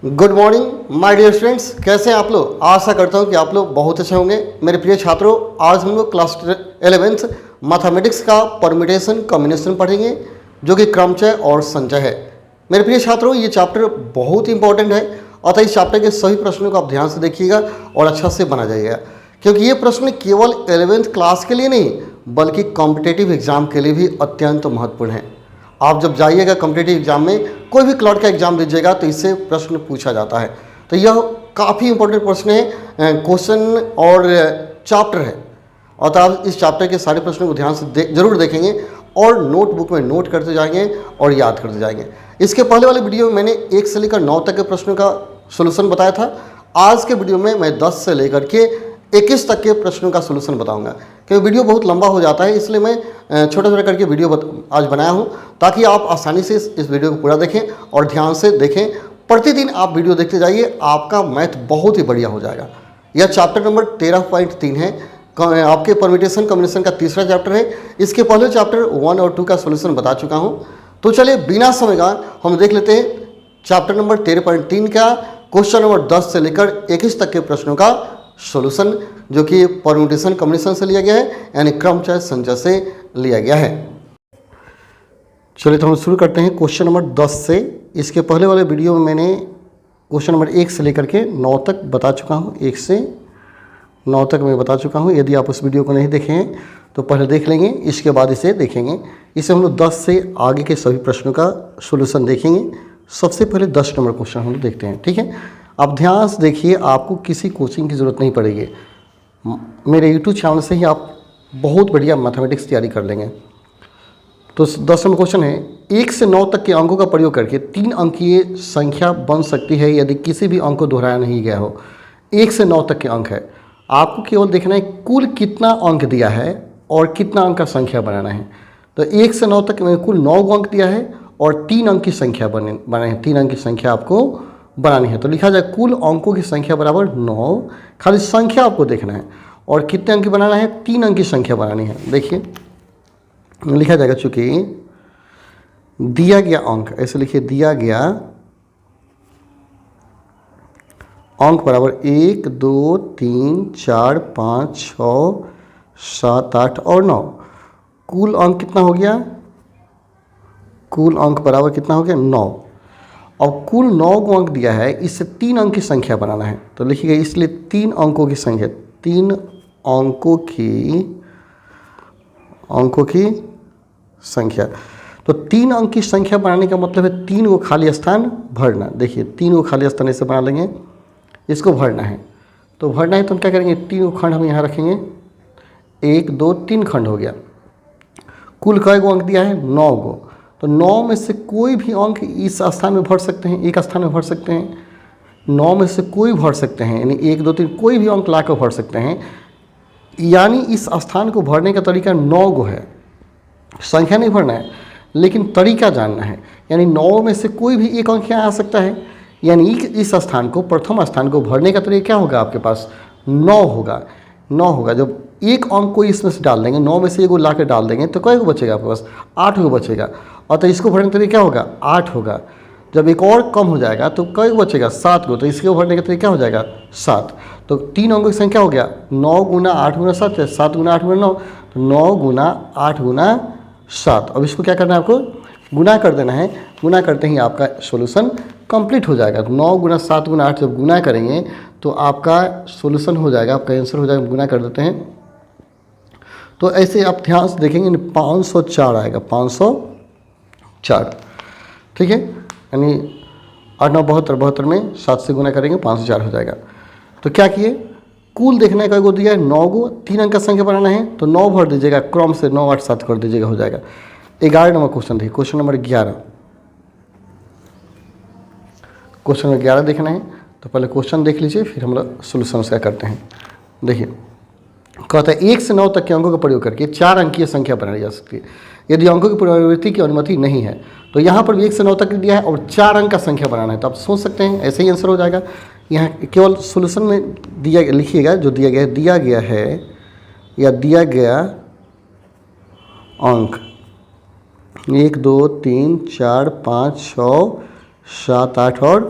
Good morning my dear students, कैसे हैं आप लोग। आशा करता हूं कि आप लोग बहुत अच्छे होंगे। मेरे प्रिय छात्रों, आज हम लोग क्लास 11th मैथमेटिक्स का परम्यूटेशन कॉम्बिनेशन पढ़ेंगे, जो कि क्रमचय और संचय है। मेरे प्रिय छात्रों, ये चैप्टर बहुत इंपॉर्टेंट है, अतः इस चैप्टर के सभी प्रश्नों को आप ध्यान से देखिएगा और अच्छा से बना जाइएगा, क्योंकि ये प्रश्न केवल 11th क्लास के लिए नहीं बल्कि कॉम्पिटेटिव एग्जाम के लिए भी अत्यंत महत्वपूर्ण है। आप जब जाइएगा कॉम्पिटेटिव एग्जाम में, कोई भी क्लर्क का एग्जाम दीजिएगा तो इससे प्रश्न पूछा जाता है। तो यह काफ़ी इंपॉर्टेंट प्रश्न है, क्वेश्चन और चैप्टर है, और आप इस चैप्टर के सारे प्रश्नों को ध्यान से जरूर देखेंगे और नोटबुक में नोट करते जाएंगे और याद करते जाएंगे। इसके पहले वाले वीडियो में मैंने 1 से लेकर 9 तक के प्रश्नों का सोल्यूशन बताया था। आज के वीडियो में मैं 10 से लेकर के 21 तक के प्रश्नों का सोल्यूशन बताऊंगा, क्योंकि वीडियो बहुत लंबा हो जाता है, इसलिए मैं छोटा छोटा करके वीडियो आज बनाया हूं, ताकि आप आसानी से इस वीडियो को पूरा देखें और ध्यान से देखें। प्रतिदिन आप वीडियो देखते जाइए, आपका मैथ बहुत ही बढ़िया हो जाएगा। यह चैप्टर नंबर 13.3 है, आपके परम्यूटेशन कॉम्बिनेशन का तीसरा चैप्टर है। इसके पहले चैप्टर 1 और 2 का सोल्यूशन बता चुका हूँ। तो चलिए बिना समय गवाए हम देख लेते हैं चैप्टर नंबर 13.3 का क्वेश्चन नंबर 10 से लेकर 21 तक के प्रश्नों का सॉल्यूशन, जो कि परम्यूटेशन कॉम्बिनेशन से लिया गया है, यानी क्रमचय संचय से लिया गया है। चलिए तो हम शुरू करते हैं क्वेश्चन नंबर 10 से। इसके पहले वाले वीडियो में मैंने क्वेश्चन नंबर 1 से लेकर के 9 तक बता चुका हूँ। 1 से 9 तक मैं बता चुका हूँ। यदि आप उस वीडियो को नहीं देखे हैं तो पहले देख लेंगे, इसके बाद इसे देखेंगे। इसे हम लोग 10 से आगे के सभी प्रश्नों का सोल्यूशन देखेंगे। सबसे पहले 10 नंबर क्वेश्चन हम लोग देखते हैं, ठीक है। आप ध्यान से देखिए, आपको किसी कोचिंग की ज़रूरत नहीं पड़ेगी। मेरे यूट्यूब चैनल से ही आप बहुत बढ़िया मैथमेटिक्स तैयारी कर लेंगे। तो 10 नंबर क्वेश्चन है, 1 से 9 तक के अंकों का प्रयोग करके 3 अंकीय संख्या बन सकती है यदि किसी भी अंक को दोहराया नहीं गया हो। 1 से 9 तक के अंक है, आपको केवल देखना है कुल कितना अंक दिया है और कितना अंक का संख्या बनाना है। तो 1 से 9 तक में कुल 9 अंक दिया है और 3 अंक की संख्या बनाए हैं। 3 अंक की संख्या आपको बनानी है। तो लिखा जाए कुल अंकों की संख्या बराबर 9, खाली संख्या आपको देखना है और कितने अंक की बनाना है, 3 अंक की संख्या बनानी है। देखिए लिखा जाएगा, चूंकि दिया गया अंक, ऐसे लिखिए, दिया गया अंक बराबर 1 2 3 4 5 6 7 8 और 9। कुल अंक कितना हो गया, कुल अंक बराबर कितना हो गया, 9। और कुल 9 को अंक दिया है, इससे 3 अंक की संख्या बनाना है। तो लिखिएगा, इसलिए 3 अंकों की संख्या, 3 अंकों की संख्या। तो 3 अंक की संख्या बनाने का मतलब है 3 को खाली स्थान भरना। देखिए 3 को खाली स्थान ऐसे बना लेंगे, इसको भरना है। तो भरना है तो हम क्या करेंगे, 3 खंड हम यहाँ रखेंगे, 1 2 3 खंड हो गया। कुल कई को अंक दिया है, 9 को। तो 9 में से कोई भी अंक इस स्थान में भर सकते हैं, एक स्थान में भर सकते हैं। 9 में से कोई भर सकते हैं, यानी 1 2 3 कोई भी अंक ला कर भर सकते हैं। यानी इस स्थान को भरने का तरीका 9 गो है, संख्या नहीं भरना है लेकिन तरीका जानना है। यानी 9 में से कोई भी एक अंक यहाँ आ सकता है, यानी इस स्थान को, प्रथम स्थान को भरने का तरीका क्या होगा, आपके पास 9 होगा। 9 होगा। जब एक अंक को इसमें से डाल देंगे, 9 में से 1 ला के डाल देंगे तो कई को बचेगा आपके पास, 8 को बचेगा। और तो इसको भरने का तरीका क्या होगा, 8 होगा। जब एक और कम हो जाएगा तो कई को बचेगा, 7 को। तो इसको भरने का तरीका क्या हो जाएगा, 7। तो 3 अंकों की संख्या हो गया 9 गुना 8 गुना 7 है, 7 गुना 8 गुना 9, तो 9 गुना 8 गुना 7। अब इसको क्या करना है, आपको गुना कर देना है। गुना करते ही आपका सोल्यूशन कंप्लीट हो जाएगा। 9 गुना 7 गुना 8 जब गुना करेंगे तो आपका सोल्यूशन हो जाएगा, आपका आंसर हो जाएगा। गुना कर देते हैं तो ऐसे आप ध्यान से देखेंगे 504 आएगा, 504, ठीक है। यानी 8 9 72, 72 में 7 से गुना करेंगे 504 हो जाएगा। तो क्या किए, कुल देखने का को दिया है 9 को, 3 अंक का संख्या बनाना है तो 9 भर दीजिएगा, क्रम से 9 8 7 कर दीजिएगा, हो जाएगा। 11 नंबर क्वेश्चन देखिए, क्वेश्चन नंबर 11। क्वेश्चन नंबर 11 देखना है तो पहले क्वेश्चन देख लीजिए, फिर हम लोग सोल्यूशन उसका करते हैं। देखिए कहता है 1 से 9 तक के अंकों का प्रयोग करके 4 अंकीय संख्या बनाई जा सकती है यदि अंकों की पुनरावृत्ति की अनुमति नहीं है। तो यहाँ पर भी 1 से 9 तक दिया है और 4 अंक का संख्या बनाना है। तो आप सोच सकते हैं ऐसे ही आंसर हो जाएगा। यहाँ केवल सोल्यूशन में दिया लिखिएगा, जो दिया गया है या दिया गया अंक 1 2 3 4 5 6 7 8 और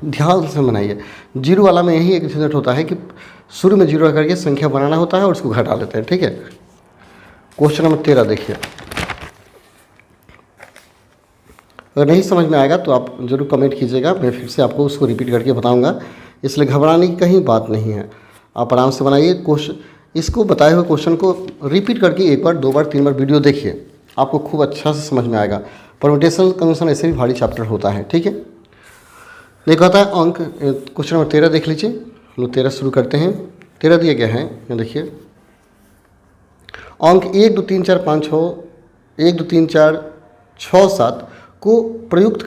ध्यान से बनाइए। जीरो वाला में यही एक झंझट होता है कि शुरू में जीरो करके संख्या बनाना होता है और उसको घटा लेते हैं, ठीक है। क्वेश्चन नंबर 13 देखिए। अगर नहीं समझ में आएगा तो आप ज़रूर कमेंट कीजिएगा, मैं फिर से आपको उसको रिपीट करके बताऊंगा, इसलिए घबराने की कहीं बात नहीं है। आप आराम से बनाइए। क्वेश्चन, इसको बताए हुए क्वेश्चन को रिपीट करके 1 बार 2 बार 3 बार वीडियो देखिए, आपको खूब अच्छा से समझ में आएगा। परम्यूटेशन कन्वर्शन ऐसे भी भारी चैप्टर होता है, ठीक है। देखो आता है अंक, क्वेश्चन नंबर 13 देख लीजिए। हम लोग 13 शुरू करते हैं। 13 दिया गया है, ये देखिए। अंक 1 2 3 4 5 6 1 2 3 4 6 7 को प्रयुक्त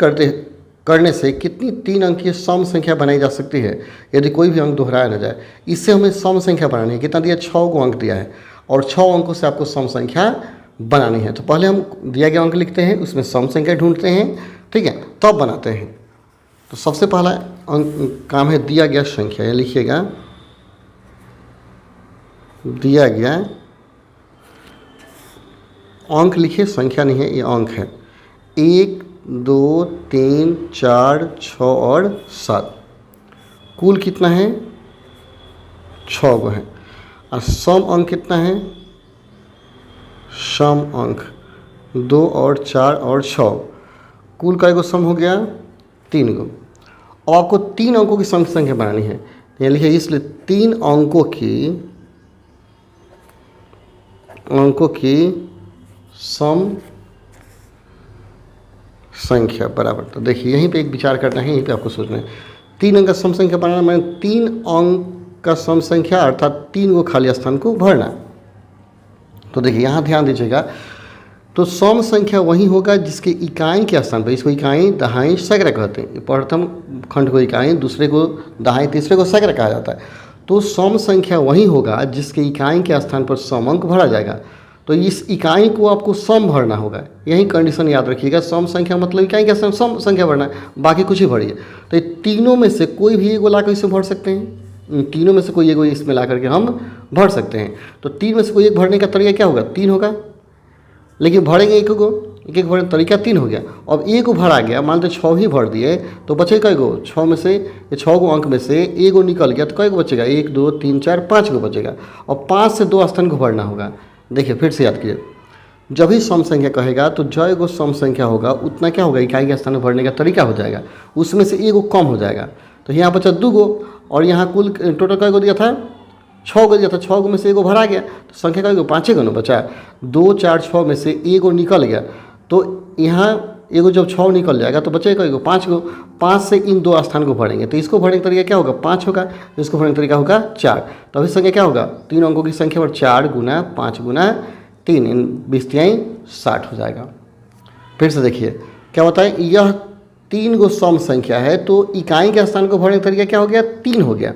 करने से कितनी 3 अंकीय सम संख्या बनाई जा सकती है यदि कोई भी अंक दोहराया न जाए। इससे हमें सम संख्या बनानी है। कितना दिया? 6 को अंक दिया है और 6 अंकों से आपको सम संख्या बनानी है। तो पहले हम दिया गया अंक लिखते हैं, उसमें सम संख्या ढूंढते हैं, ठीक है, तब बनाते हैं। तो सबसे पहला अंक काम है दिया गया संख्या। ये लिखिएगा, दिया गया अंक लिखिए, संख्या नहीं है, ये अंक है। 1 2 3 4 6 और 7, कुल कितना है? 6 गो है। और सम अंक कितना है? सम अंक 2 और 4 और 6, कुल का गो सम हो गया 3 गो। अब आपको 3 अंकों की सम संख्या बनानी है, ये लिखिए। इसलिए 3 अंकों की सम संख्या बराबर। तो देखिए यहीं पे एक विचार करना है, यहीं पे आपको सोचना है। 3 अंक का सम संख्या बनाना मैंने 3 अंक का सम संख्या अर्थात 3 गो खाली स्थान को भरना। तो देखिए यहाँ ध्यान दीजिएगा, तो सम संख्या वही होगा जिसके इकाई के स्थान पर, इसको इकाई दहाई सैकड़ा कहते हैं। प्रथम खंड को इकाई, दूसरे को दहाई, तीसरे को सैकड़ा कहा जाता है। तो सम संख्या वही होगा जिसके इकाई के स्थान पर सम अंक भरा जाएगा। तो इस इकाई को आपको सम भरना होगा, यही कंडीशन याद रखिएगा। सम संख्या मतलब इकाई के स्थान सम संख्या भरना है, बाकी कुछ ही भरिए। तो ये तीनों में से कोई भी एगो ला कर इसे भर सकते हैं, तीनों में से कोई एगो इसमें ला करके हम भर सकते हैं। तो 3 में से कोई एक भरने का तरीका क्या होगा? 3 होगा, लेकिन भरेंगे एक एक भरने का तरीका 3 हो गया। अब एक को भरा गया, मान लो 6 ही भर दिए, तो बचे कई गो? 6 में से, 6 गो अंक में से एगो निकल गया, तो कई गो बचेगा? 1 2 3 4 5 गो बचेगा। और 5 से 2 स्थान को भरना होगा। देखिए फिर से याद कीजिए, जब भी सम संख्या कहेगा तो जो गो सम संख्या होगा उतना क्या होगा? इकाई के स्थान में भरने का तरीका हो जाएगा, उसमें से एगो कम हो जाएगा। तो यहाँ बचा 2 गो, और यहाँ कुल टोटल कई गो दिया था? 6 गो दिया था। 6 गो में से एगो भरा गया, तो संख्या कई गो? 5 गो ना बचा। 2 4 6 में से एगो निकल गया, तो यहाँ एगो जब 6 निकल जाएगा तो बचेगा कई गो? 5 गो। 5 से इन 2 स्थान को भरेंगे, तो इसको भरने का तरीका क्या होगा? 5 होगा, इसको भरने का तरीका होगा 4। तो अभी संख्या क्या होगा? 3 अंकों की संख्या पर 4 गुना 5 गुना 3, इन 20 तिहाई 60 हो जाएगा। फिर से देखिए क्या होता है, यह 3 गो सम संख्या है, तो इकाई के स्थान को भरने का तरीका क्या हो गया? 3 हो गया।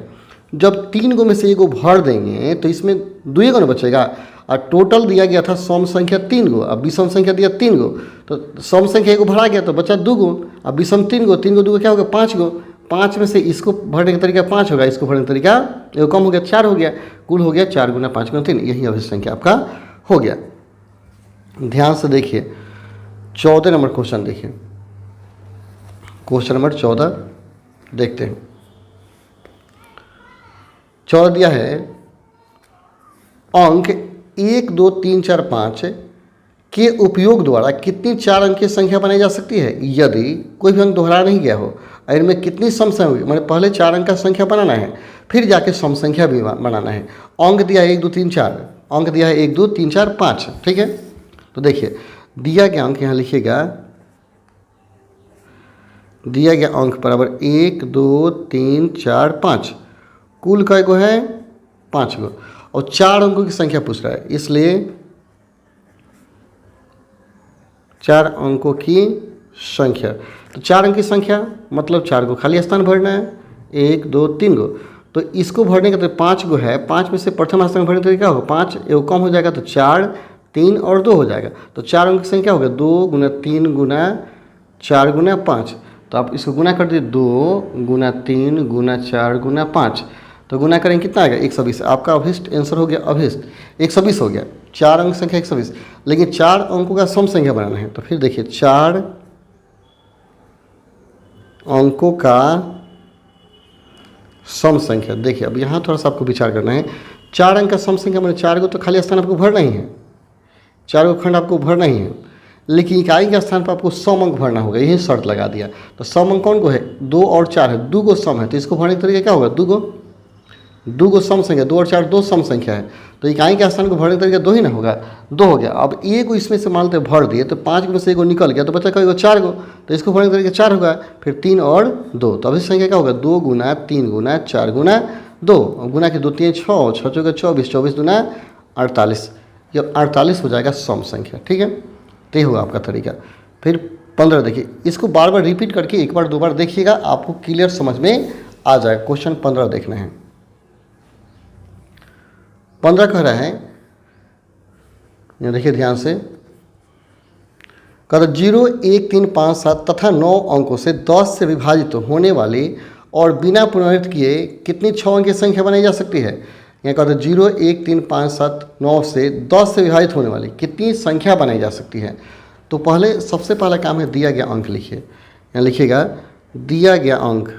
जब 3 गो में से एगो भर देंगे तो इसमें 2 गो ना बचेगा, और टोटल दिया गया था सम संख्या 3 गो, अब विषम संख्या दिया 3 गो, तो सम संख्या एगो भरा गया तो बचा 2 गो, अब विषम 3 गो, 3 गो 2 गो क्या होगा? 5 गो। 5 में से इसको भरने का तरीका 5 होगा, इसको भरने का तरीका एगो कम हो गया, 4 हो गया। कुल हो गया 4 गुना 5 गुना 3, यही अभिष्ट संख्या आपका हो गया। ध्यान से देखिए 14 नंबर क्वेश्चन देखिए। क्वेश्चन नंबर 14 देखते हैं। 14 दिया है, अंक 1 2 3 4 5 के उपयोग द्वारा कितनी 4 अंक की संख्या बनाई जा सकती है यदि कोई भी अंक दोहराया नहीं गया हो। और इनमें कितनी सम संख्या होगी? मैंने पहले 4 अंक का संख्या बनाना है, फिर जाके सम संख्या भी बनाना है। अंक दिया है 1 2 3 4, अंक दिया है 1 2 3 4 5, ठीक है। तो देखिए दिया गया अंक यहाँ लिखिएगा, दिया गया अंक बराबर 1 2 3 4 5, कुल कई गो है? 5 गो, और 4 अंकों की संख्या पूछ रहा है, इसलिए 4 अंकों की संख्या। तो 4 अंक की संख्या मतलब 4 गो खाली स्थान भरना है, 1 2 3 गो। तो इसको भरने का तो 5 गो है, 5 में से प्रथम स्थान भरने का तरीका हो 5, एगो कम हो जाएगा तो 4 3 और 2 हो जाएगा। तो 4 अंक की संख्या हो गया 2 गुना 3 गुना 4 गुना 5। तो आप इसको गुना कर दीजिए, 2 गुना 3 गुना 4 गुना 5, तो गुना करेंगे कितना आएगा? 120। आपका अभिष्ट आंसर हो गया, अभिष्ट 120 हो गया। 4 अंक संख्या 120, लेकिन 4 अंकों का सम संख्या बनाना है। तो फिर देखिए 4 अंकों का सम संख्या। देखिए अब यहाँ थोड़ा सा आपको विचार करना है। 4 अंक का सम संख्या मैंने 4 को तो खाली स्थान आपको भरना ही है, 4 को खंड आपको भरना ही है, लेकिन इकाई के स्थान पर आपको सम अंक भरना होगा, यही शर्त लगा दिया। तो सम अंक कौन को है? 2 और 4 है, 2 को सम है, तो इसको भरने का तरीका क्या होगा? 2 को सम संख्या, 2 और 4 2 सम संख्या है, तो इकाई के स्थान को भरने का तरीका 2 ही ना होगा, 2 हो गया। अब ए को इसमें से मान लेते भर दिए तो 5 में से एक निकल गया, तो बचा कई 4 गो, तो इसको भरने का तरीका 4 होगा, फिर 3 और 2, तो अभी संख्या क्या होगा? 2 गुना 3 गुना 4 गुना 2, गुना के 2 3 6, 6 चौके 24, 24 गुना 48, ये 48 हो जाएगा सम संख्या। ठीक है, तो ये होगा आपका तरीका। फिर 15 देखिए, इसको बार बार रिपीट करके एक बार 2 बार देखिएगा, आपको क्लियर समझ में आ जाएगा। क्वेश्चन 15 देखना है। 15 कह रहा है, ये देखिए ध्यान से, कहता 0 1 3 5 7 तथा 9 अंकों से 10 से विभाजित होने वाली और बिना पुनरावृत्त किए कितनी 6 अंक की संख्या बनाई जा सकती है? यहाँ कहता है 0 1 3 5 7 9 से 10 से विभाजित होने वाली कितनी संख्या बनाई जा सकती है? तो पहले सबसे पहला काम है दिया गया अंक लिखिए। यहाँ लिखिएगा दिया गया अंक,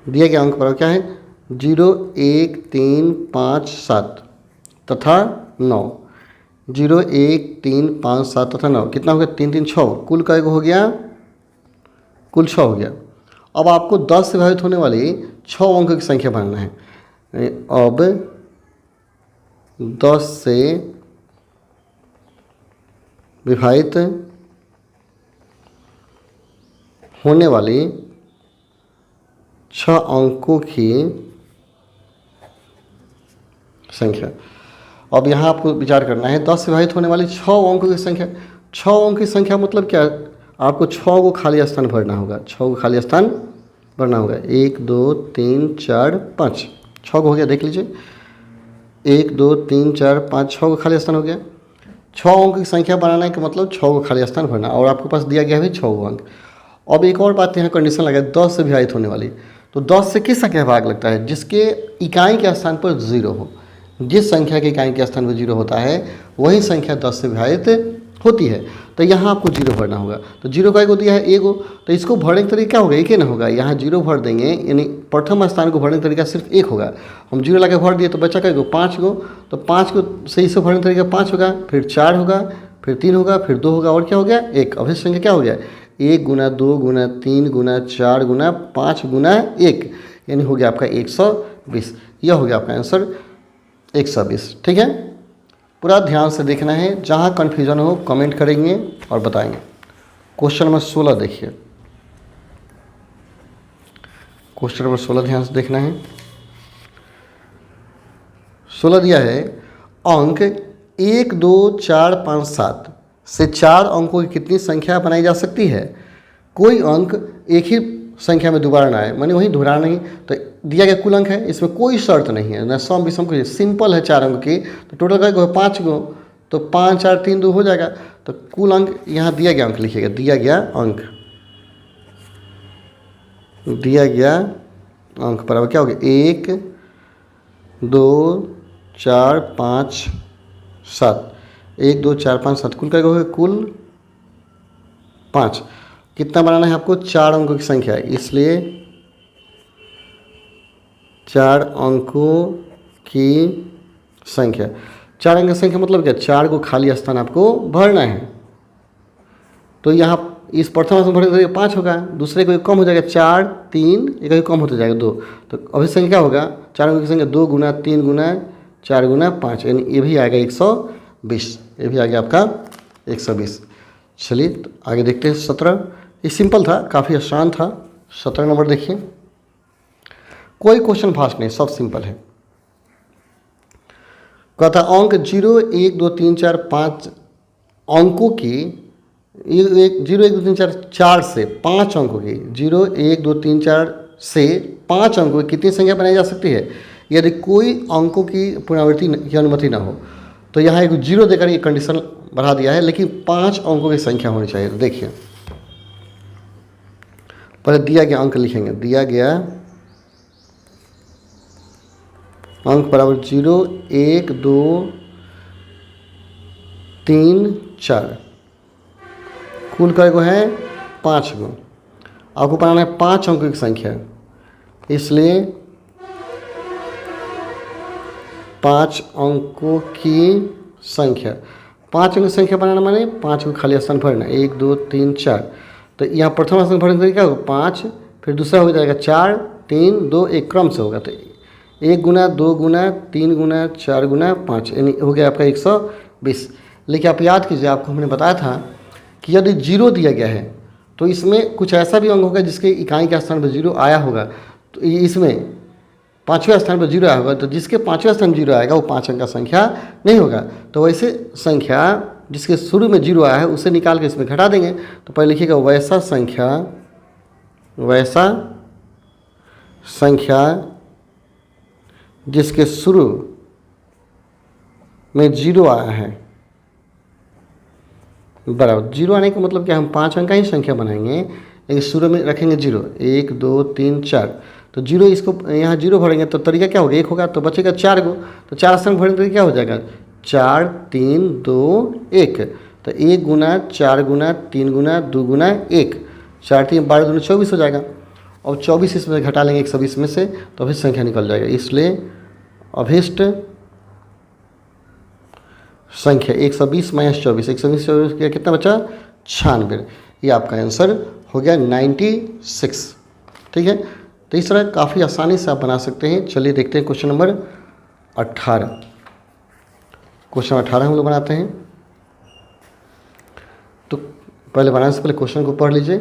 दिया गया अंक पर क्या है? 0 1 3 5 7 तथा 9, 0 1 3 5 7 तथा 9, कितना हो गया? 3 3 6, कुल कई हो गया? कुल 6 हो गया। अब आपको 10 से विभाजित होने वाली 6 अंकों की संख्या बनाना है। अब 10 से विभाजित होने वाली 6 अंकों की संख्या। अब यहाँ आपको विचार करना है 10 से विभाजित होने वाली 6 अंकों की संख्या। 6 अंक की संख्या मतलब क्या? आपको 6 को खाली स्थान भरना होगा, 6 को खाली स्थान भरना होगा। 1 2 3 4 5, 6 को हो गया, देख लीजिए 1 2 3 4 5, 6 को खाली स्थान हो गया। 6 अंक की संख्या बनाने का मतलब 6 को खाली स्थान भरना, और आपके पास दिया गया है 6 अंक। अब एक और बात यहाँ कंडीशन लगा, 10 से विभाजित होने वाली, तो 10 से किस संख्या भाग लगता है? जिसके इकाई के स्थान पर 0 हो। जिस संख्या के इकाई के स्थान पर 0 होता है वही संख्या 10 से विभाजित होती है। तो यहाँ आपको 0 भरना होगा। तो 0 का को दिया है 1, तो इसको भरने का तरीका क्या होगा? एक ही ना होगा, यहाँ 0 भर देंगे, यानी प्रथम स्थान को भरने का तरीका सिर्फ 1 होगा। हम 0 ला भर दिए तो बचा कई गो? 5 गो, तो 5 को सही से भरने का तरीका 5 होगा, फिर 4 होगा, फिर 3 होगा, फिर 2 होगा, और क्या हो गया? 1। अब इस संख्या क्या हो गया? 1 गुना 2 गुना 3 गुना 4 गुना 5 गुना 1, यानी हो गया आपका 120। यह हो गया आपका आंसर 120। ठीक है, पूरा ध्यान से देखना है, जहाँ कन्फ्यूजन हो कमेंट करेंगे और बताएंगे। क्वेश्चन नंबर 16 देखिए, क्वेश्चन नंबर 16 ध्यान से देखना है। 16 दिया है, अंक 1 2 4 5 7 से 4 अंकों की कितनी संख्या बनाई जा सकती है? कोई अंक एक ही संख्या में दोबारा ना आए, माने वही दोहराना नहीं। तो दिया गया कुल अंक है, इसमें कोई शर्त नहीं है, ना सम विषम कुछ, सिंपल है 4 अंक की। तो टोटल का 5 गो, तो 5 4 3 2 हो जाएगा। तो कुल अंक यहाँ दिया गया अंक लिखिएगा, दिया गया अंक, दिया गया अंक बराबर क्या हो गया? 1 2 4 5 7, 1 2 4 5 7, कुल क्या हो गया? कुल 5। कितना बनाना है आपको? 4 अंकों की संख्या है, इसलिए 4 अंकों की संख्या। 4 अंक की संख्या मतलब क्या? 4 को खाली स्थान आपको भरना है। तो यहाँ इस प्रथम स्थान भरने 5 होगा, दूसरे को कम हो जाएगा 4 3, एक कम होता जाएगा 2। तो अभी संख्या क्या होगा? 4 अंकों की संख्या 2 गुना 3 गुना 4 गुना 5, यानी ये भी आएगा 120। ये भी आ गया आपका 120। चलिए तो आगे देखते हैं 17। ये सिंपल था, काफ़ी आसान था। 17 नंबर देखिए, कोई क्वेश्चन फास्ट नहीं, सब सिंपल है। कहता अंक 0 1 2 3 4 5 अंकों की 0 1 2 3 4 4 से 5 अंकों की 0 1 2 3 4 से 5 अंकों की कितनी संख्या बनाई जा सकती है यदि कोई अंकों की पुनरावृत्ति की अनुमति न हो? तो यहाँ एक 0 देकर ये कंडीशन बढ़ा दिया है, लेकिन 5 अंकों की संख्या होनी चाहिए। तो देखिए पहले दिया गया अंक लिखेंगे, दिया गया अंक बराबर 0 1 2 3 4, कुल कई गो है? 5 गो। आपको बनाना है 5 अंकों की संख्या, इसलिए 5 अंकों की संख्या, 5 अंकों की संख्या बनाना माने 5 को खाली स्थान भरना, 1 2 3 4। तो यहाँ प्रथम स्थान भरने के क्या होगा 5, फिर दूसरा हो जाएगा 4 3 2 1 क्रम से होगा। तो 1 गुना 2 गुना 3 गुना 4 गुना 5, यानी हो गया आपका 120। लेकिन आप याद कीजिए, आपको हमने बताया था कि यदि 0 दिया गया है तो इसमें कुछ ऐसा भी अंक होगा जिसके इकाई के स्थान पर 0 आया होगा। तो इसमें 5वें स्थान पर 0 आया होगा, तो जिसके 5वें स्थान 0 आएगा वो 5 अंक का संख्या नहीं होगा। तो वैसे संख्या जिसके शुरू में 0 आया है उसे निकाल के इसमें घटा देंगे। तो पहले लिखिएगा वैसा संख्या जिसके शुरू में 0 आया है, बराबर 0 आने का मतलब क्या, हम 5 अंक का ही संख्या बनाएंगे, लेकिन शुरू में रखेंगे 0, 1 2 3 4। तो 0 इसको यहाँ 0 भरेंगे तो तरीका क्या होगा, 1 होगा, तो बचेगा 4 गो। तो 4 स्थान भरेंगे तो क्या हो जाएगा 4 3 2 1। तो 1 गुना 4 गुना 3 गुना 2 गुना 1, 4 3 12 दूनी 24 हो जाएगा। और 24 इसमें घटा लेंगे 120 में से, तो अभी संख्या निकल जाएगा। इसलिए अभिष्ट संख्या 120 माइनस 24, 120 का कितना बचा 96। ये आपका आंसर हो गया 96। ठीक है, तो इस तरह काफ़ी आसानी से आप बना सकते हैं। चलिए देखते हैं क्वेश्चन नंबर 18। क्वेश्चन 18 हम लोग बनाते हैं। तो पहले बनाने से पहले क्वेश्चन को पढ़ लीजिए।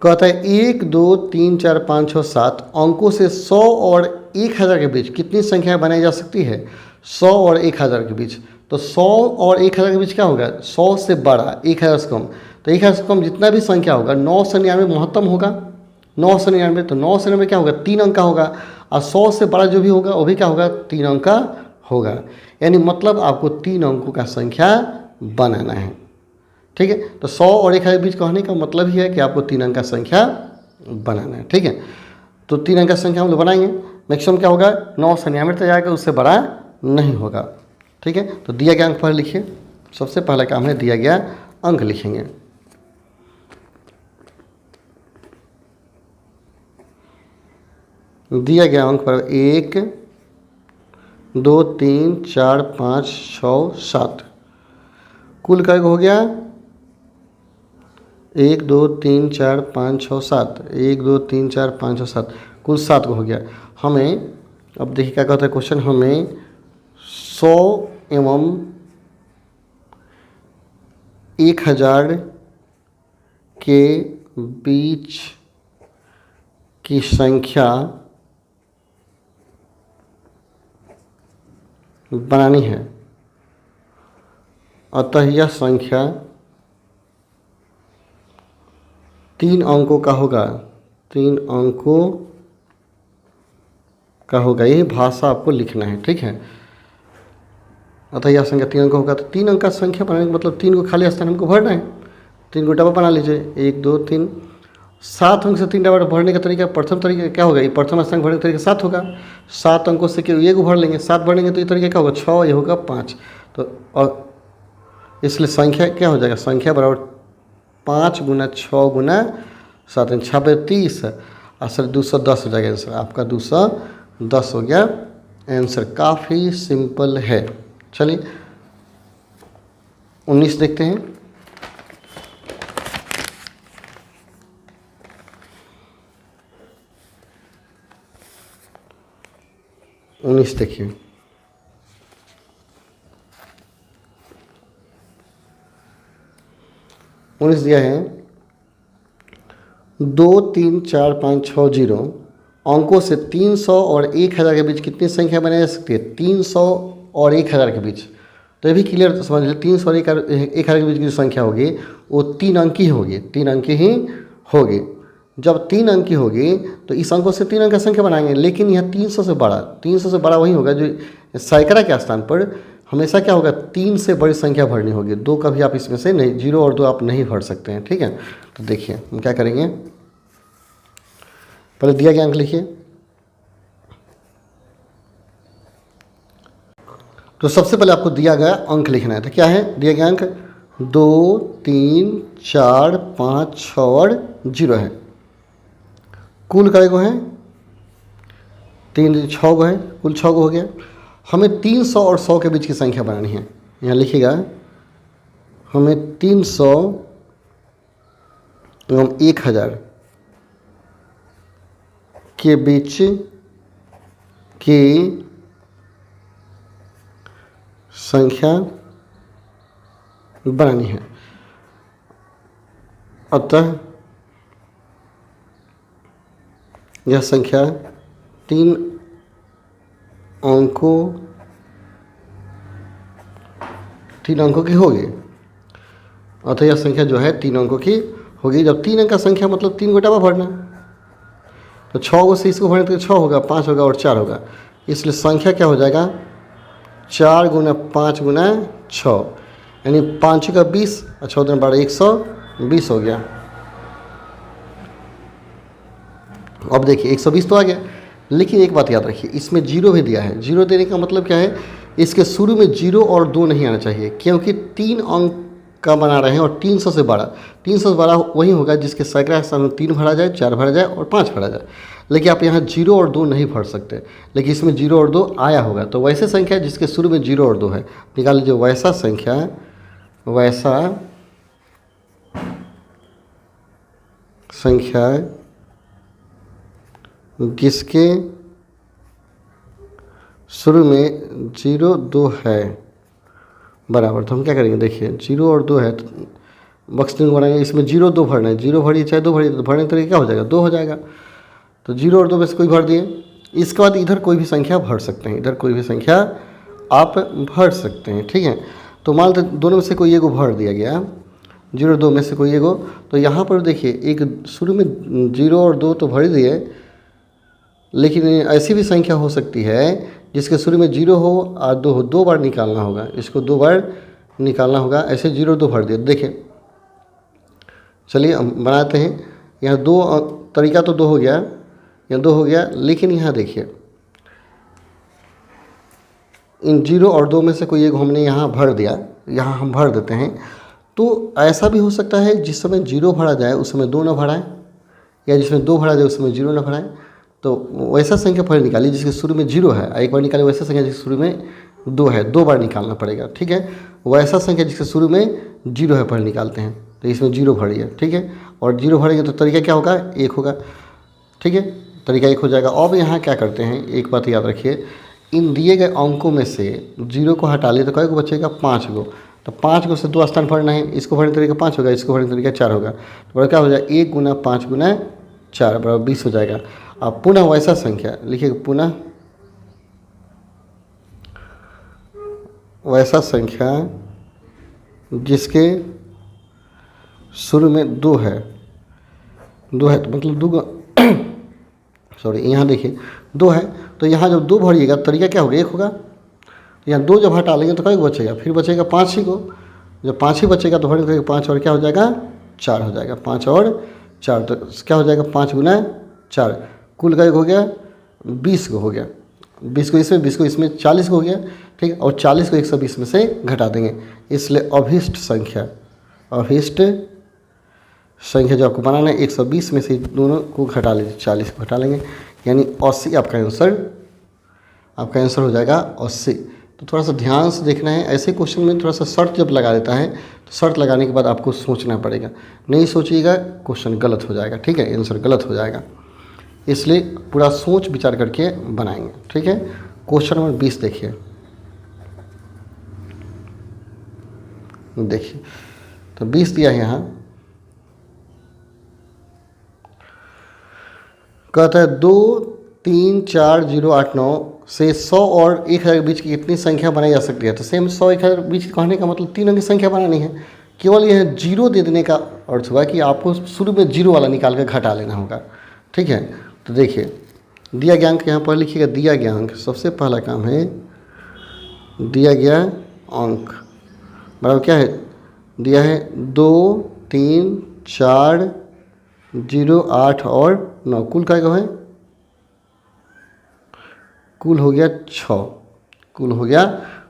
कहता है 1 2 3 4 5 6 7 अंकों से 100 और 1000 के बीच कितनी संख्या बनाई जा सकती है। 100 और 1000 के बीच, तो 100 और 1000 के बीच क्या होगा, 100 से बड़ा 1000 से कम। तो 1000 से कम जितना भी संख्या होगा 999 महत्तम होगा, 999। तो 999 क्या होगा 3 अंक का होगा, और 100 से बड़ा जो भी होगा वो भी क्या होगा 3 अंक का होगा। यानी मतलब आपको 3 अंकों का संख्या बनाना है। ठीक है, तो 100 और 1000 के बीच कहने का मतलब ही है कि आपको 3 अंक का संख्या बनाना है। ठीक है, तो 3 अंक का संख्या हम लोग बनाएंगे। मैक्सिमम क्या होगा 999 तक जाएगा, उससे बड़ा नहीं होगा। ठीक है, तो दिया गया अंक पर लिखिए। सबसे पहला काम है दिया गया अंक लिखेंगे। दिया गया अंक पर 1 2 3 4 5 6 7 कुल कै हो गया 1 2 3 4 5 6 7, 1 2 3 4 5 6 7 कुल 7 को हो गया। हमें अब देखिए क्या कहता है क्वेश्चन, हमें 100 एवं 1000 के बीच की संख्या बनानी है। अतः यह संख्या 3 अंकों का होगा, 3 अंकों का होगा। यही भाषा आपको लिखना है। ठीक है, अतः यह संख्या 3 अंक होगा। तो 3 अंक का संख्या बनाने का मतलब 3 को खाली स्थान हमको भरना है। 3 को डबल बना लीजिए, 1 2 3। 7 अंक से 3 डबल भरने का तरीका, प्रथम तरीका क्या होगा, ये प्रथम स्थान भरने का तरीका 7 होगा। 7 अंकों से ये को भर लेंगे, 7 भरेंगे तो ये तरीका क्या होगा 6, ये होगा 5। तो और इसलिए संख्या क्या हो जाएगा, संख्या बराबर 5 गुना 6 गुना 7 36 और सर 210 हो जाएगा आंसर। आपका 210 हो गया आंसर। काफ़ी सिंपल है। चलिए 19 देखते हैं। देखिए 19 दिया है 2 3 4 5 6 0 अंकों से 300 और 1000 के बीच कितनी संख्या बनाई जा सकती है। 300 और 1000 के बीच, तो ये भी क्लियर समझ लीजिए। 300 और 1000 के बीच की जो संख्या होगी वो 3 अंक ही होगी, 3 अंक ही होगी। जब 3 अंक की होगी तो इस अंकों से 3 अंक का संख्या बनाएंगे, लेकिन यह 300 से बड़ा वही होगा जो सैकड़ा के स्थान पर हमेशा क्या होगा 3 से बड़ी संख्या भरनी होगी। 2 का भी आप इसमें से नहीं, 0 और 2 आप नहीं भर सकते हैं। ठीक है, तो देखिए हम क्या करेंगे, पहले दिया गया अंक लिखिए। तो सबसे पहले आपको दिया गया अंक लिखना है। तो क्या है दिया गया अंक 2 3 4 5 6 और 0 है। कुल कई गो है? 3 6 गो है, कुल 6 गो हो गया। हमें 300 और 100 के बीच की संख्या बनानी है। यहाँ लिखिएगा, हमें 300 एवं 1000 के बीच की संख्या बनानी है। अतः यह संख्या 3 अंकों की होगी। अतः यह संख्या जो है 3 अंकों की होगी। जब 3 अंक का संख्या मतलब 3 गोटा भरना, तो 6 गो से इसको भरने तो 6 होगा, 5 होगा और 4 होगा। इसलिए संख्या क्या हो जाएगा? 4 गुना 5 गुना 6, यानी 5 का 20 और 6 दिन 12, 120 हो गया। अब देखिए 120 तो आ गया, लेकिन एक बात याद रखिए, इसमें 0 भी दिया है। 0 देने का मतलब क्या है? इसके शुरू में 0 और 2 नहीं आना चाहिए, क्योंकि 3 अंक का बना रहे हैं और 300 से बड़ा। 300 से बड़ा वही होगा जिसके सैकड़ा स्थान में 3 भरा जाए, 4 भरा जाए और 5 भरा जाए। लेकिन आप यहाँ 0 और 2 नहीं भर सकते, लेकिन इसमें 0 और 2 आया होगा। तो वैसे संख्या जिसके शुरू में 0 और 2 है, निकाल लीजिए। वैसा संख्या जिसके शुरू में 0 2 है बराबर। तो हम क्या करेंगे? देखिए 0 और 2 है तो बक्स तीन बनाएंगे। इसमें 0 2 भरना है, 0 भरिए चाहे 2 भरिए, तो भरने के तरीके क्या हो जाएगा? 2 हो जाएगा। तो 0 और 2 में से कोई भर दिए। इसके बाद इधर कोई भी संख्या भर सकते हैं, इधर कोई भी संख्या आप भर सकते हैं, ठीक है। तो मान लो दोनों में से कोई एगो भर दिया गया, 0 2 में से कोई एगो। तो यहाँ पर देखिए एक शुरू में 0 और 2 तो भर दिए, लेकिन ऐसी भी संख्या हो सकती है जिसके शुरू में 0 हो और 2 हो। 2 बार निकालना होगा, इसको 2 बार निकालना होगा। ऐसे 0 2 भर दिए। देखिए चलिए हम बनाते हैं। यहाँ 2 तरीका तो 2 हो गया, यहाँ 2 हो गया, लेकिन यहाँ देखिए इन 0 और 2 में से कोई एक हमने यहाँ भर दिया, यहाँ हम भर देते हैं। तो ऐसा भी हो सकता है जिस समय 0 भरा जाए उस समय 2 ना भराएं, या जिसमें 2 भरा जाए उस समय 0 ना भराएं। तो वैसा संख्या पहले निकालिए जिसके शुरू में 0 है, एक बार निकालिए। वैसा संख्या जिसके शुरू में 2 है, 2 बार निकालना पड़ेगा, ठीक है। वैसा संख्या जिसके शुरू में 0 है पहले निकालते हैं। तो इसमें 0 भरिए, ठीक है। और 0 भरेंगे तो तरीका क्या होगा? 1 होगा, ठीक है। तरीका 1 हो जाएगा। अब यहाँ क्या करते हैं, एक बात याद रखिए, इन दिए गए अंकों में से 0 को हटा लिए तो कई को बचेगा? 5 गो। तो 5 गो से 2 स्थान भरना है। इसको भरने तरीका 5 होगा, इसको भरने तरीका 4 होगा। तो क्या हो जाएगा? 1 गुना 5 गुना 4 बराबर 20 हो जाएगा। अब पुनः वैसा संख्या लिखिए, पुनः वैसा संख्या जिसके शुरू में 2 है, 2 है तो मतलब 2 सॉरी यहाँ देखिए 2 है। तो यहाँ जब 2 भरिएगा तरीका क्या होगा? 1 होगा। तो यहाँ 2 जब हटा लेंगे तो कई बचेगा? फिर बचेगा 5 ही को। जब 5 ही बचेगा तो भरने तरीका 5 और क्या हो जाएगा? 4 हो जाएगा। 5 और 4 तो क्या हो जाएगा? 5 गुना 4, कुल का हो गया 20 को हो गया। 20 को इसमें, 20 को इसमें, 40 को हो गया, ठीक है। और 40 को 120 में से घटा देंगे। इसलिए अभीष्ट संख्या जो आपको बनाना है 120 में से दोनों को घटा लीजिए, 40 को घटा लेंगे, यानी 80 आपका आंसर हो जाएगा 80। तो थोड़ा सा ध्यान से देखना है। ऐसे क्वेश्चन में थोड़ा सा शर्त जब लगा देता है तो शर्त लगाने के बाद आपको सोचना पड़ेगा। नहीं सोचिएगा क्वेश्चन गलत हो जाएगा, ठीक है, आंसर गलत हो जाएगा। इसलिए पूरा सोच विचार करके बनाएंगे, ठीक है। क्वेश्चन नंबर 20 देखिए, तो 20 दिया है यहाँ। कहता है 2 3 4 0 8 9 से 100 और 1000 के बीच की कितनी संख्या बनाई जा सकती है? तो सेम 100 1000 के बीच कहने का मतलब 3 अंक की संख्या बनानी है। केवल यह 0 दे देने का अर्थ हुआ कि आपको शुरू में 0 वाला निकाल कर घटा लेना होगा, ठीक है। तो देखिए दिया गया अंक यहाँ पर लिखिएगा। दिया गया अंक, सबसे पहला काम है दिया गया अंक बराबर क्या है? दिया है 2 3 4 0 8 और 9। कुल क्या है? कुल हो गया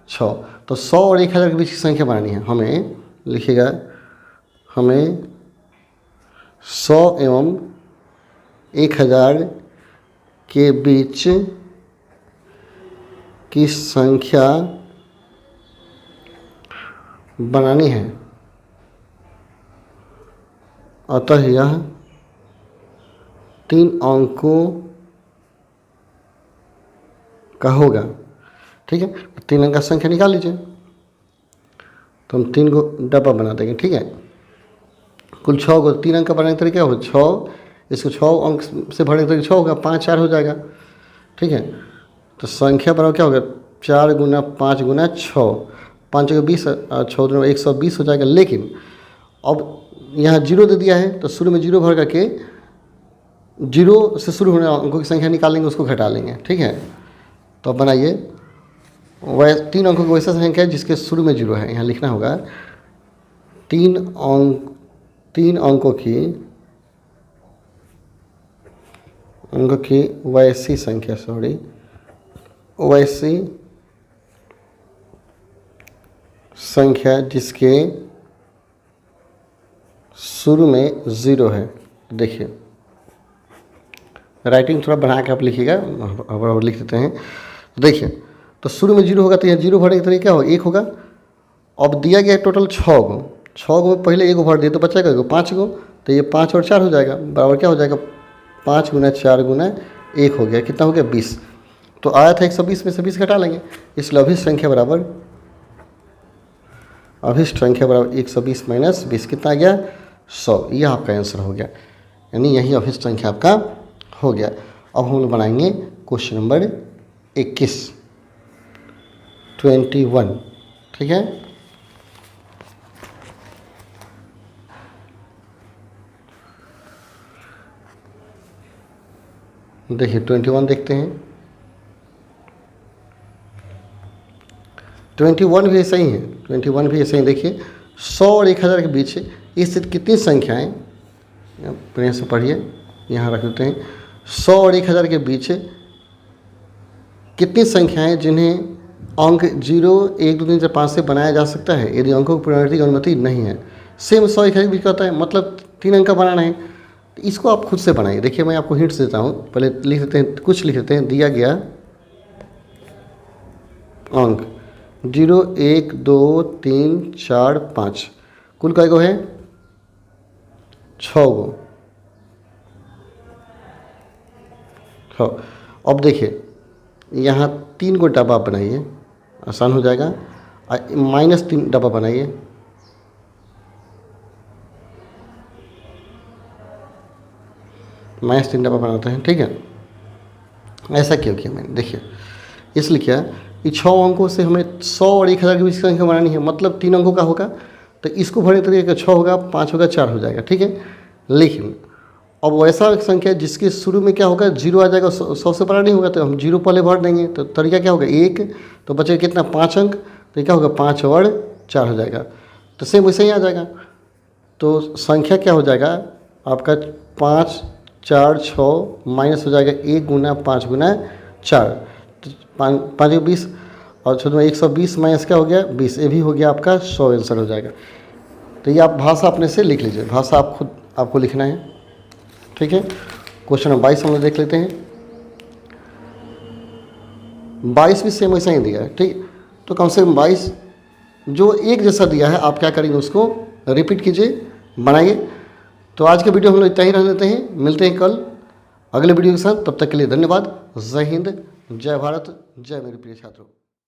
6। तो 100 और 1000 के बीच की संख्या बनानी है हमें। लिखिएगा हमें 100 एवं 1000 के बीच की संख्या बनानी है, अतः यह 3 अंकों का होगा। ठीक है, 3 अंक का संख्या निकाल लीजिए। तो हम 3 को डब्बा बना देंगे। ठीक है, कुल 6 को 3 अंक का बनाने का तरीका होगा 6, इसको 6 अंक से भरने का तरीका 6 होगा, 5 4 हो जाएगा। ठीक है, तो संख्या बराबर क्या होगा 4 गुना 5 गुना 6, 5 को 20 और 6 दूनी 120 हो जाएगा। लेकिन अब यहाँ 0 दे दिया है तो शुरू में 0 भर करके 0 से शुरू होने अंकों की संख्या निकालेंगे, उसको घटा लेंगे। ठीक है, तो अब बनाइए वह 3 अंकों की वैसा संख्या है जिसके शुरू में 0 है। यहाँ लिखना होगा 3 अंकों की वैसी संख्या, वैसी संख्या जिसके शुरू में 0 है। देखिए राइटिंग थोड़ा बढ़ा के आप लिखिएगा, अब लिख देते हैं। देखिए तो शुरू में 0 होगा तो यहाँ 0 भरने का तरीका हो 1 होगा। अब दिया गया है टोटल 6 को, 6 को पहले 1 भर दिए तो बचेगा 5 को, तो ये 5 और 4 हो जाएगा, बराबर क्या हो जाएगा 5 गुना 4 गुना 1 हो गया, कितना हो गया 20। तो आया था 120 में से 20 घटा लेंगे, इसलिए अभिष्ट संख्या बराबर 120 माइनस 20 कितना आ गया 100। यह आपका आंसर हो गया, यानी यही अभिष्ट संख्या आपका हो गया। अब हम लोग बनाएंगे क्वेश्चन नंबर 21। ठीक है, देखिए 21 देखते हैं। 21 भी ऐसा ही है, 21 भी ऐसा ही। देखिए 100 और 1000 के बीच स्थित कितनी संख्याएं, प्रेम से पढ़िए, यहाँ रख देते हैं 100 और 1000 के बीच कितनी संख्याएं जिन्हें अंक 0 1 2 3 4 5 से बनाया जा सकता है यदि अंकों की पुनरावृत्ति की अनुमति नहीं है। सेम 100 1000 के बीच का होता है, मतलब 3 अंक का बनाना है, तो इसको आप खुद से बनाइए। देखिए मैं आपको हिंट्स देता हूँ, पहले लिख देते हैं, कुछ लिख देते हैं। दिया गया अंक 0 1 2 3 4 5 कुल कै गो है 6 गो। अब देखिए यहाँ 3 को डब्बा बनाइए, आसान हो जाएगा। -3 डब्बा बनाइए, -3 डब्बा बनाते हैं। ठीक है, ऐसा क्यों किया मैंने, देखिए इसलिए क्या कि 6 अंकों से हमें 100 और 1000 के बीच संख्या बनानी है, मतलब 3 अंकों का होगा, तो इसको भरने तरीके 6 होगा 5 होगा 4 हो जाएगा। ठीक है, लेकिन अब वैसा संख्या जिसके शुरू में क्या होगा 0 आ जाएगा, 100 से बड़ा नहीं होगा, तो हम 0 पहले भर देंगे, तो तरीका क्या होगा 1, तो बचेगा कितना 5 अंक, तो क्या होगा 5 और 4 हो जाएगा, तो सेम वैसे ही आ जाएगा। तो संख्या क्या हो जाएगा आपका 5 4 6 माइनस हो जाएगा 1 गुना 5 गुना 4, तो 5 20 और 6 में 120 माइनस क्या हो गया 20, ये भी हो गया आपका 100 आंसर हो जाएगा। तो ये आप भाषा अपने से लिख लीजिए, भाषा आप खुद आपको लिखना है। ठीक है, क्वेश्चन नंबर 22 हम लोग देख लेते हैं। 22 भी सेम वैसा ही दिया है। ठीक, तो कम से कम 22 जो एक जैसा दिया है आप क्या करेंगे उसको रिपीट कीजिए, बनाइए। तो आज के वीडियो हम लोग इतना ही रह लेते हैं, मिलते हैं कल अगले वीडियो के साथ। तब तक के लिए धन्यवाद। जय हिंद, जय भारत, जय मेरे प्रिय छात्रों।